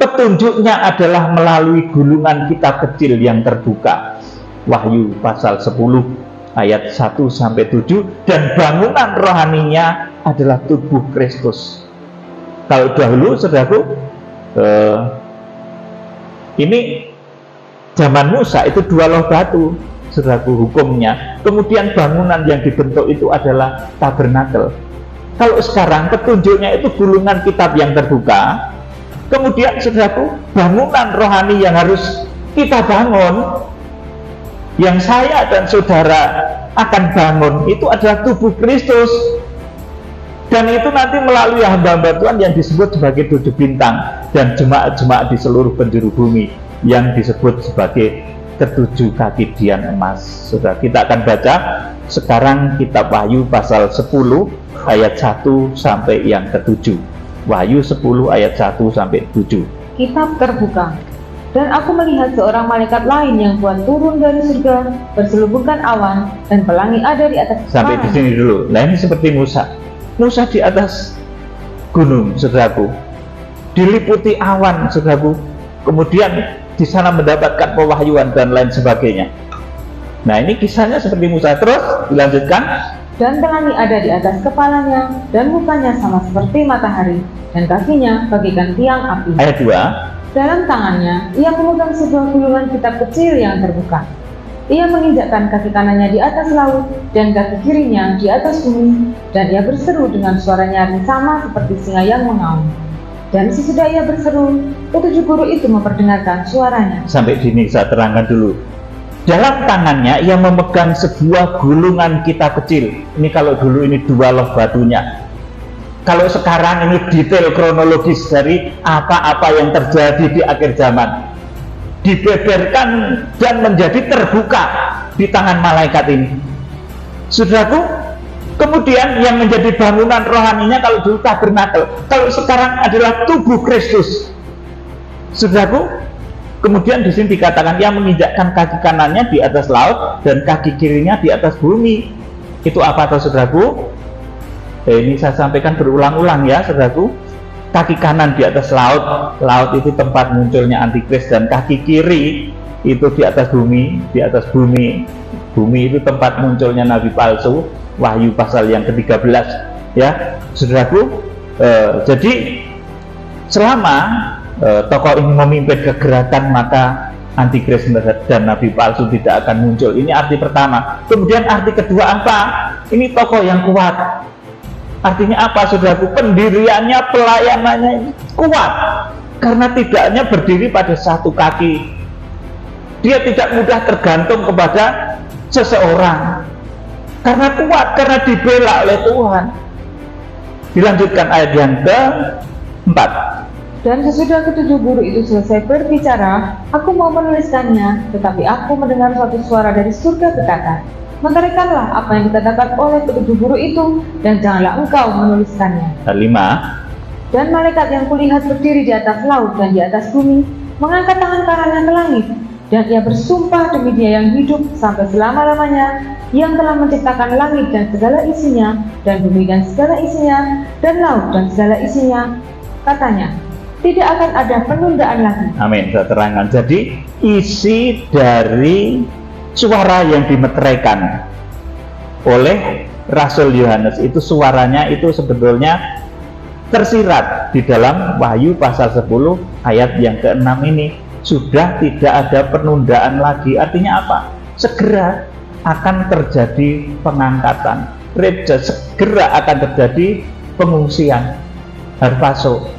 petunjuknya adalah melalui gulungan kitab kecil yang terbuka. Wahyu pasal 10 ayat 1 sampai 7, dan bangunan rohaninya adalah tubuh Kristus. Kalau dahulu, saudaraku, ini zaman Musa itu 2 loh batu, saudaraku, hukumnya. Kemudian bangunan yang dibentuk itu adalah tabernakel. Kalau sekarang petunjuknya itu gulungan kitab yang terbuka. Kemudian, saudaraku, bangunan rohani yang harus kita bangun, yang saya dan saudara akan bangun, itu adalah tubuh Kristus. Dan itu nanti melalui hamba-hamba Tuhan yang disebut sebagai 7 bintang dan jemaat-jemaat di seluruh penjuru bumi yang disebut sebagai ke-7 kaki dian emas. Saudara, kita akan baca sekarang kitab Wahyu pasal 10 ayat 1 sampai yang ke-7. Wahyu 10 ayat 1 sampai 7. Kitab terbuka. Dan aku melihat seorang malaikat lain yang kuat turun dari surga, berselubungkan awan, dan pelangi ada di atas kepalanya. Sampai di sini dulu. Nah, ini seperti Musa. Musa di atas gunung, saudaraku, diliputi awan, saudaraku. Kemudian di sana mendapatkan pewahyuan dan lain sebagainya. Nah, ini kisahnya seperti Musa. Terus dilanjutkan. Dan pelangi ada di atas kepalanya, dan mukanya sama seperti matahari, dan kakinya bagaikan tiang api. Ayat 2. Dalam tangannya, ia memegang sebuah gulungan kitab kecil yang terbuka. Ia menginjakkan kaki kanannya di atas laut, dan kaki kirinya di atas bumi, dan ia berseru dengan suara nyaring sama seperti singa yang mengaum. Dan sesudah ia berseru, ketujuh guru itu memperdengarkan suaranya. Sampai sini saya terangkan dulu. Dalam tangannya ia memegang sebuah gulungan kitab kecil. Ini kalau dulu ini 2 loh batunya. Kalau sekarang ini detail kronologis dari apa-apa yang terjadi di akhir zaman. Dibeberkan dan menjadi terbuka di tangan malaikat ini. Saudaraku, kemudian yang menjadi bangunan rohaninya kalau dulu tabernakel, kalau sekarang adalah tubuh Kristus. Saudaraku, kemudian di sini dikatakan ia menginjakkan kaki kanannya di atas laut dan kaki kirinya di atas bumi. Itu apa toh, saudaraku? Ini saya sampaikan berulang-ulang ya, saudaraku. Kaki kanan di atas laut, laut itu tempat munculnya antikris, dan kaki kiri itu di atas bumi, di atas bumi. Bumi itu tempat munculnya nabi palsu. Wahyu pasal yang ke-13 ya, saudaraku. Jadi selama tokoh ini memimpin kegerakan, maka antikris dan nabi palsu tidak akan muncul. Ini arti pertama. Kemudian arti kedua apa? Ini tokoh yang kuat. Artinya apa, saudaraku? Pendiriannya, pelayanannya kuat, karena tidak hanya berdiri pada satu kaki. Dia tidak mudah tergantung kepada seseorang, karena kuat, karena dibela oleh Tuhan. Dilanjutkan ayat yang ke-4. Dan sesudah ketujuh guru itu selesai berbicara, aku mau menuliskannya, tetapi aku mendengar suatu suara dari surga berkata, mentarikanlah apa yang dikatakan oleh ketujuh guru itu, dan janganlah engkau menuliskannya. 5. Dan malaikat yang kulihat berdiri di atas laut dan di atas bumi, mengangkat tangan kanannya ke langit, dan ia bersumpah demi Dia yang hidup sampai selama-lamanya, yang telah menciptakan langit dan segala isinya, dan bumi dan segala isinya, dan laut dan segala isinya. Katanya, tidak akan ada penundaan lagi. Amin. Saya terangkan. Jadi isi dari suara yang dimeteraikan oleh Rasul Yohanes itu, suaranya itu sebetulnya tersirat di dalam Wahyu pasal 10 ayat yang ke-6 ini. Sudah tidak ada penundaan lagi. Artinya apa? Segera akan terjadi pengangkatan, segera akan terjadi pengungsian, harpazo,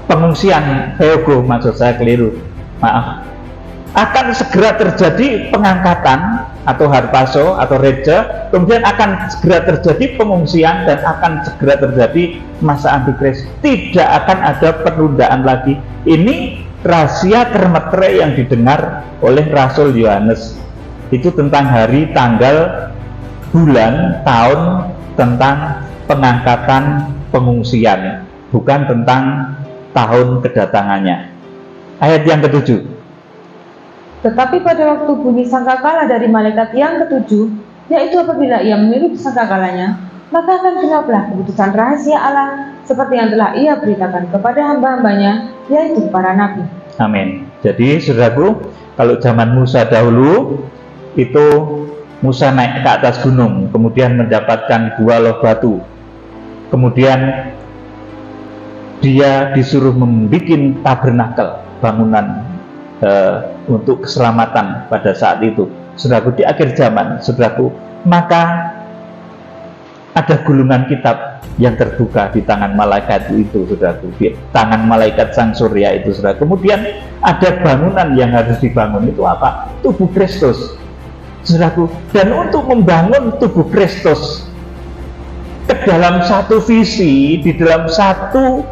pengungsian, theogo, maksud saya keliru, maaf. Akan segera terjadi pengangkatan atau harpazo atau reja, kemudian akan segera terjadi pengungsian, dan akan segera terjadi masa antikris. Tidak akan ada penundaan lagi. Ini rahasia termeterai yang didengar oleh Rasul Yohanes. Itu tentang hari, tanggal, bulan, tahun, tentang pengangkatan, pengungsian, bukan tentang tahun kedatangannya. Ayat yang ke-7. Tetapi pada waktu bunyi sangkakala dari malaikat yang ke-7, yaitu apabila ia meniup sangkakalanya, maka akan genaplah keputusan rahasia Allah seperti yang telah ia beritakan kepada hamba-hambanya, yaitu para nabi. Amin. Jadi saudaraku, kalau zaman Musa dahulu itu Musa naik ke atas gunung, kemudian mendapatkan 2 loh batu, kemudian dia disuruh membuat tabernakel, bangunan untuk keselamatan pada saat itu. Saudaraku, di akhir zaman, saudaraku, maka ada gulungan kitab yang terbuka di tangan malaikat itu, saudaraku, di tangan malaikat sang surya itu, saudara. Kemudian ada bangunan yang harus dibangun. Itu apa? Tubuh Kristus, saudaraku. Dan untuk membangun tubuh Kristus ke dalam satu visi, di dalam satu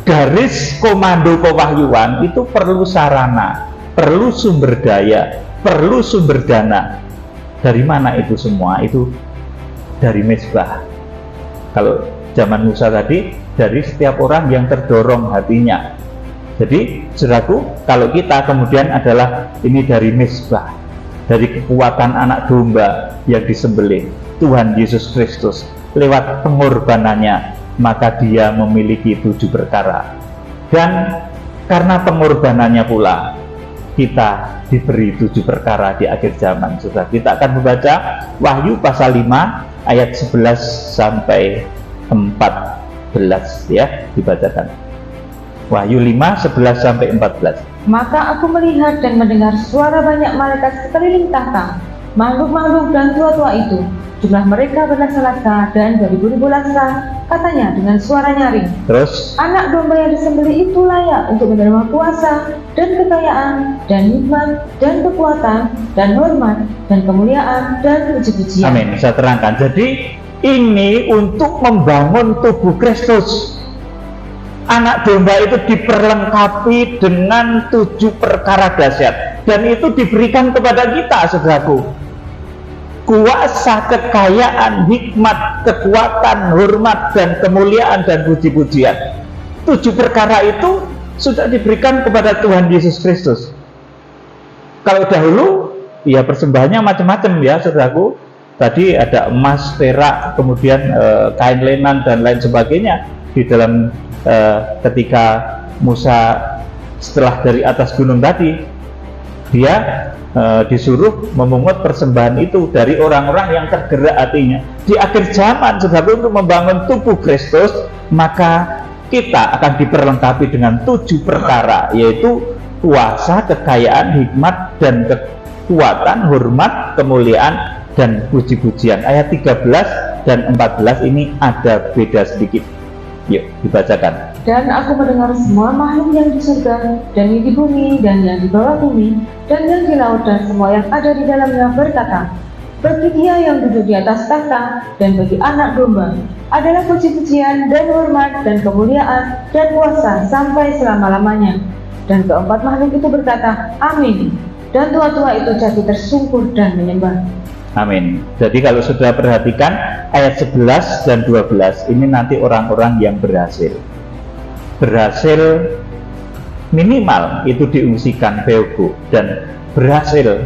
garis komando pewahyuan, itu perlu sarana, perlu sumber daya, perlu sumber dana. Dari mana itu semua? Itu dari mezbah. Kalau zaman Musa tadi, dari setiap orang yang terdorong hatinya. Jadi saudaraku, kalau kita kemudian adalah ini dari mezbah, dari kekuatan anak domba yang disembelih, Tuhan Yesus Kristus lewat pengorbanannya, maka dia memiliki 7 perkara. Dan karena pengorbanannya pula kita diberi 7 perkara di akhir zaman. Saudara, kita akan membaca Wahyu pasal 5 ayat 11 sampai 14 ya, dibacakan. Wahyu 5, 11 sampai 14. Maka aku melihat dan mendengar suara banyak malaikat sekeliling tahta, makhluk-makhluk dan tua-tua itu. Jumlah mereka berlasa-lasa dan beribu-ribu lasa, katanya dengan suara nyaring. Terus, anak domba yang disembelih itu layak untuk menerima kuasa dan kekayaan dan hikmat dan kekuatan dan hormat dan kemuliaan dan puji-pujian. Amin. Saya terangkan. Jadi ini untuk membangun tubuh Kristus. Anak domba itu diperlengkapi dengan 7 perkara dahsyat, dan itu diberikan kepada kita, saudaraku. Kuasa, kekayaan, hikmat, kekuatan, hormat, dan kemuliaan dan puji-pujian. 7 perkara itu sudah diberikan kepada Tuhan Yesus Kristus. Kalau dahulu, ya persembahannya macam-macam ya, saudaraku. Tadi ada emas, perak, kemudian kain lenan dan lain sebagainya. Di dalam ketika Musa setelah dari atas gunung tadi, dia disuruh memungut persembahan itu dari orang-orang yang tergerak hatinya. Di akhir zaman, saudara, untuk membangun tubuh Kristus, maka kita akan diperlengkapi dengan 7 perkara, yaitu kuasa, kekayaan, hikmat, dan kekuatan, hormat, kemuliaan, dan puji-pujian. Ayat 13 dan 14 ini ada beda sedikit. Yuk, dibacakan. Dan aku mendengar semua makhluk yang di surga, dan yang di bumi, dan yang di bawah bumi, dan yang di laut, dan semua yang ada di dalamnya berkata, bagi dia yang duduk di atas tahta, dan bagi anak domba, adalah puji-pujian, dan hormat, dan kemuliaan, dan kuasa, sampai selama-lamanya. Dan keempat makhluk itu berkata, amin. Dan tua-tua itu jatuh tersungkur dan menyembah. Amin. Jadi kalau sudah perhatikan ayat 11 dan 12, ini nanti orang-orang yang berhasil minimal itu diungsikan Beogo, dan berhasil,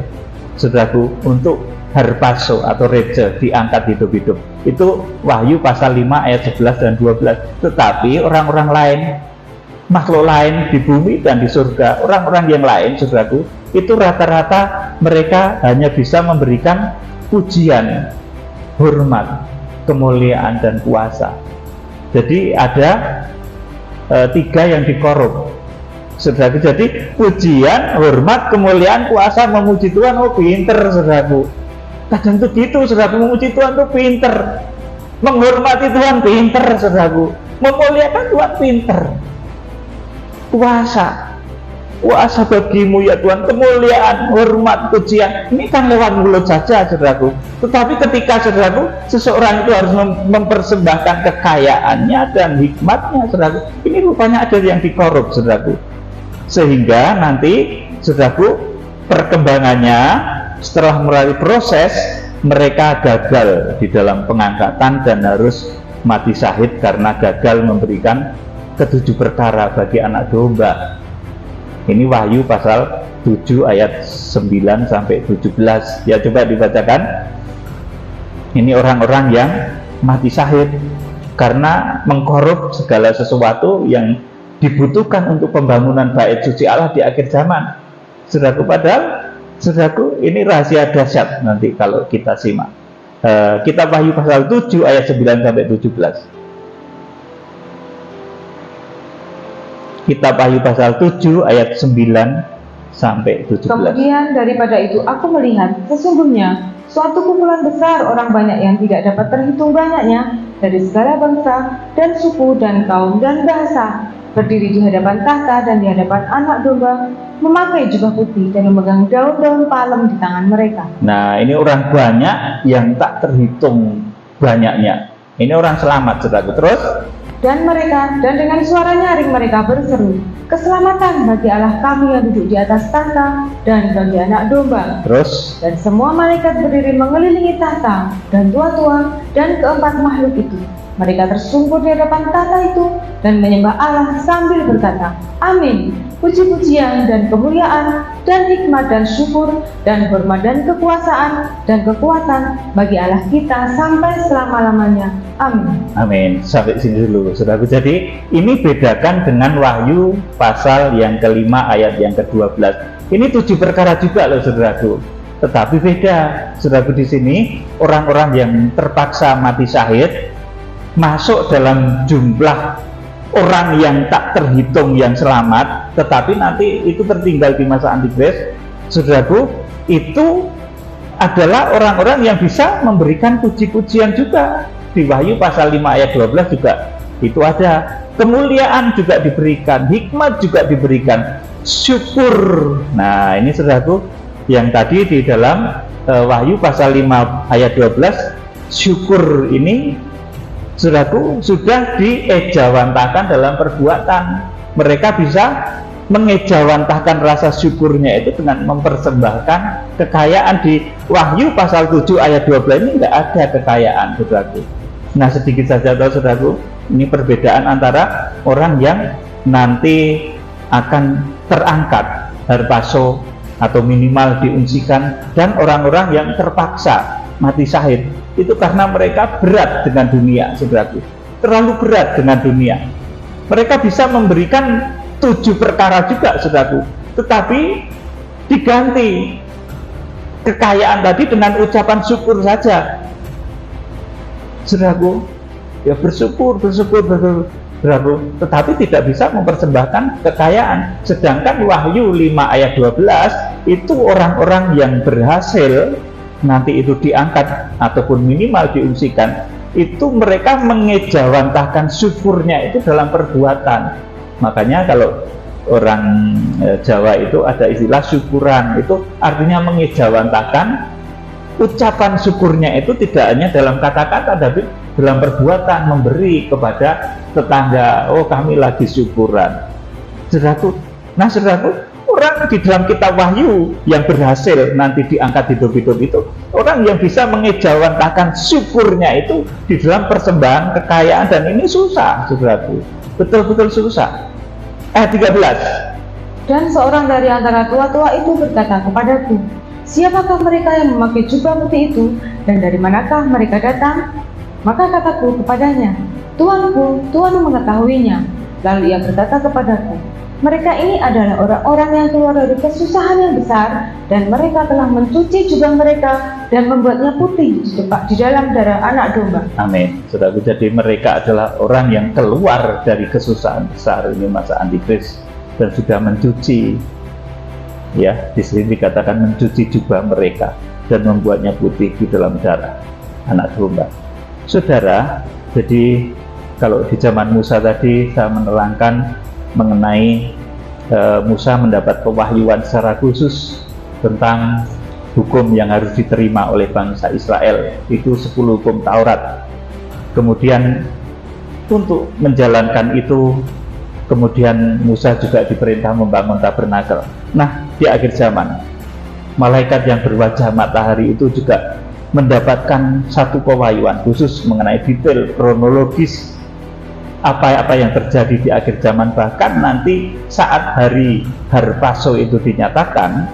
saudaraku, untuk harpazo atau reja diangkat hidup-hidup. Itu Wahyu pasal 5 ayat 11 dan 12. Tetapi orang-orang lain, makhluk lain di bumi dan di surga, orang-orang yang lain, saudaraku, itu rata-rata mereka hanya bisa memberikan pujian, hormat, kemuliaan, dan kuasa. Jadi ada 3 yang dikorup, saudaraku. Jadi pujian, hormat, kemuliaan, kuasa, memuji Tuhan. Oh, pinter, saudaraku. Kadang tuh gitu, saudaraku. Memuji Tuhan tuh pinter, menghormati Tuhan pinter, saudaraku. Memuliakan Tuhan pinter. Kuasa bagimu ya Tuhan, kemuliaan, hormat, pujian, ini kan lewat mulut saja, saudaraku. Tetapi ketika, saudaraku, seseorang itu harus mempersembahkan kekayaannya dan hikmatnya, saudaraku, ini rupanya ada yang dikorup, saudaraku. Sehingga nanti, saudaraku, perkembangannya setelah melalui proses, mereka gagal di dalam pengangkatan dan harus mati syahid karena gagal memberikan ke-7 perkara bagi anak domba. Ini Wahyu pasal 7 ayat 9 sampai 17. Ya, coba dibacakan. Ini orang-orang yang mati syahid karena mengkorup segala sesuatu yang dibutuhkan untuk pembangunan bait suci Allah di akhir zaman. Saudaraku, padahal, saudaraku, ini rahasia dahsyat nanti kalau kita simak. Kitab Wahyu pasal 7 ayat 9 sampai 17. Kitab Wahyu pasal 7 ayat 9 sampai 17. Kemudian daripada itu aku melihat sesungguhnya suatu kumpulan besar orang banyak yang tidak dapat terhitung banyaknya dari segala bangsa dan suku dan kaum dan bahasa, berdiri di hadapan tahta dan di hadapan anak domba, memakai jubah putih dan memegang daun-daun palem di tangan mereka. Nah, ini orang banyak yang tak terhitung banyaknya. Ini orang selamat, saudara. Terus, dan dengan suara nyaring mereka berseru, keselamatan bagi Allah kami yang duduk di atas tahta dan bagi anak domba. Terus, dan semua malaikat berdiri mengelilingi tahta dan tua-tua dan keempat makhluk itu, Mereka tersungkur di hadapan tahta itu dan menyembah Allah sambil berkata, Amin. Puji-pujian dan kemuliaan dan hikmat dan syukur dan hormat dan kekuasaan dan kekuatan bagi Allah kita sampai selama-lamanya. Amin. Amin. Sampai sini dulu, saudaraku. Jadi ini bedakan dengan Wahyu pasal yang kelima ayat yang ke-12. Ini 7 perkara juga loh, saudaraku. Tetapi beda, saudaraku. Di sini orang-orang yang terpaksa mati syahid masuk dalam jumlah orang yang tak terhitung yang selamat, tetapi nanti itu tertinggal di masa Antikris. Saudaraku, itu adalah orang-orang yang bisa memberikan puji-pujian juga. Di Wahyu pasal 5 ayat 12 juga itu ada. Kemuliaan juga diberikan, hikmat juga diberikan, syukur. Nah, ini saudaraku, yang tadi di dalam Wahyu pasal 5 ayat 12, syukur ini, saudaraku, sudah diejawantahkan dalam perbuatan. Mereka bisa mengejawantahkan rasa syukurnya itu dengan mempersembahkan kekayaan. Di Wahyu pasal 7 ayat 12 ini tidak ada kekayaan, saudaraku. Nah, sedikit saja tahu, saudaraku, ini perbedaan antara orang yang nanti akan terangkat harpaso atau minimal diungsikan, dan orang-orang yang terpaksa mati syahid. Itu karena mereka berat dengan dunia, saudaraku, terlalu berat dengan dunia. Mereka bisa memberikan 7 perkara juga, saudaraku, tetapi diganti kekayaan tadi dengan ucapan syukur saja, saudaraku. Ya bersyukur, saudaraku, tetapi tidak bisa mempersembahkan kekayaan. Sedangkan Wahyu 5 ayat 12 itu orang-orang yang berhasil nanti itu diangkat ataupun minimal diungsikan, itu mereka mengejawantahkan syukurnya itu dalam perbuatan. Makanya kalau orang Jawa itu ada istilah syukuran, itu artinya mengejawantahkan ucapan syukurnya itu tidak hanya dalam kata-kata, tapi dalam perbuatan, memberi kepada tetangga. Oh, kami lagi syukuran, saudaraku. Nah, saudaraku, orang di dalam kitab Wahyu yang berhasil nanti diangkat hidup-hidup itu orang yang bisa mengejawantahkan syukurnya itu di dalam persembahan kekayaan, dan ini susah, saudaraku, betul-betul susah. Ayat 13. Dan seorang dari antara tua-tua itu berkata kepadaku, siapakah mereka yang memakai jubah putih itu, dan dari manakah mereka datang? Maka kataku kepadanya, Tuanku, Tuhan mengetahuinya. Lalu ia berkata kepadaku, mereka ini adalah orang-orang yang keluar dari kesusahan yang besar, dan mereka telah mencuci jubah mereka dan membuatnya putih di dalam darah anak domba. Amin. Saudaraku, jadi mereka adalah orang yang keluar dari kesusahan besar ini masa Antikris dan sudah mencuci, ya, di sini dikatakan mencuci jubah mereka dan membuatnya putih di dalam darah anak domba. Saudara, jadi kalau di zaman Musa tadi saya menerangkan mengenai Musa mendapat pewahyuan secara khusus tentang hukum yang harus diterima oleh bangsa Israel, itu 10 hukum Taurat. Kemudian untuk menjalankan itu, kemudian Musa juga diperintah membangun tabernakel. Nah, di akhir zaman, malaikat yang berwajah matahari itu juga mendapatkan satu pewahyuan khusus mengenai detail kronologis apa-apa yang terjadi di akhir zaman. Bahkan nanti saat hari harpaso itu dinyatakan,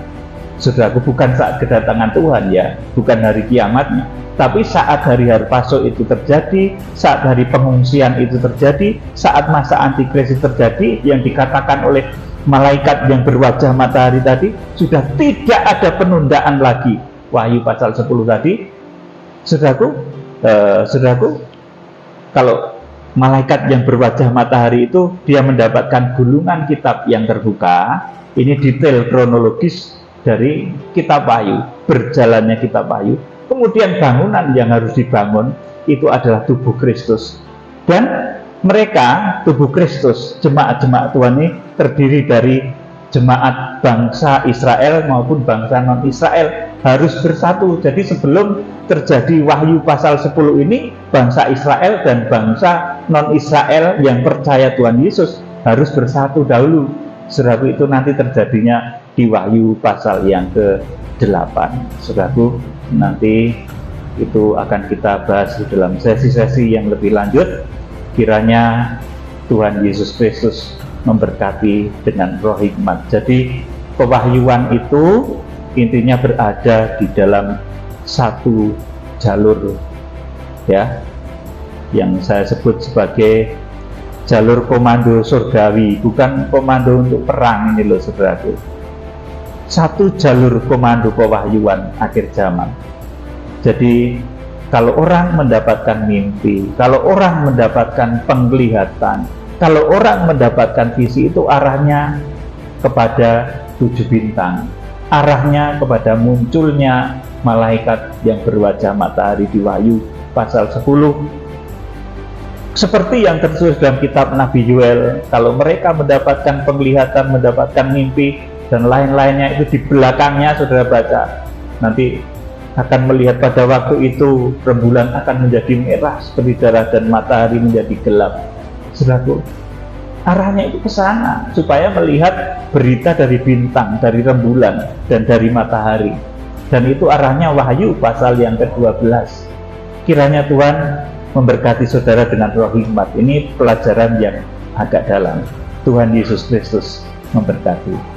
saudaraku, bukan saat kedatangan Tuhan, ya, bukan hari kiamatnya, tapi saat hari harpaso itu terjadi, saat hari pengungsian itu terjadi, saat masa Antikris itu terjadi, yang dikatakan oleh malaikat yang berwajah matahari tadi, sudah tidak ada penundaan lagi. Wahyu pasal 10 tadi, saudaraku, kalau malaikat yang berwajah matahari itu dia mendapatkan gulungan kitab yang terbuka. Ini detail kronologis dari kitab Wahyu, berjalannya kitab Wahyu. Kemudian bangunan yang harus dibangun itu adalah tubuh Kristus, dan mereka, tubuh Kristus, jemaat-jemaat Tuhan ini terdiri dari jemaat bangsa Israel maupun bangsa non-Israel, harus bersatu. Jadi sebelum terjadi Wahyu pasal 10 ini, bangsa Israel dan bangsa non-Israel yang percaya Tuhan Yesus harus bersatu dahulu. Saudaraku, itu nanti terjadinya di Wahyu pasal yang ke-8. Saudaraku, nanti Itu akan kita bahas di dalam sesi-sesi yang lebih lanjut. Kiranya Tuhan Yesus Kristus memberkati dengan roh hikmat. Jadi pewahyuan itu intinya berada di dalam satu jalur, ya, yang saya sebut sebagai jalur komando surgawi, bukan komando untuk perang ini loh saudaraku. Satu jalur komando pewahyuan akhir zaman. Jadi kalau orang mendapatkan mimpi, kalau orang mendapatkan penglihatan, kalau orang mendapatkan visi, itu arahnya kepada 7 bintang, arahnya kepada munculnya malaikat yang berwajah matahari di Wahyu pasal 10. Seperti yang tertulis dalam kitab Nabi Yoel, kalau mereka mendapatkan penglihatan, mendapatkan mimpi, dan lain-lainnya, itu di belakangnya saudara baca, nanti akan melihat pada waktu itu rembulan akan menjadi merah seperti darah dan matahari menjadi gelap. Saudaraku, arahnya itu ke sana supaya melihat berita dari bintang, dari rembulan, dan dari matahari. Dan itu arahnya Wahyu pasal yang ke-12. Kiranya Tuhan memberkati saudara dengan roh hikmat. Ini pelajaran yang agak dalam. Tuhan Yesus Kristus memberkati.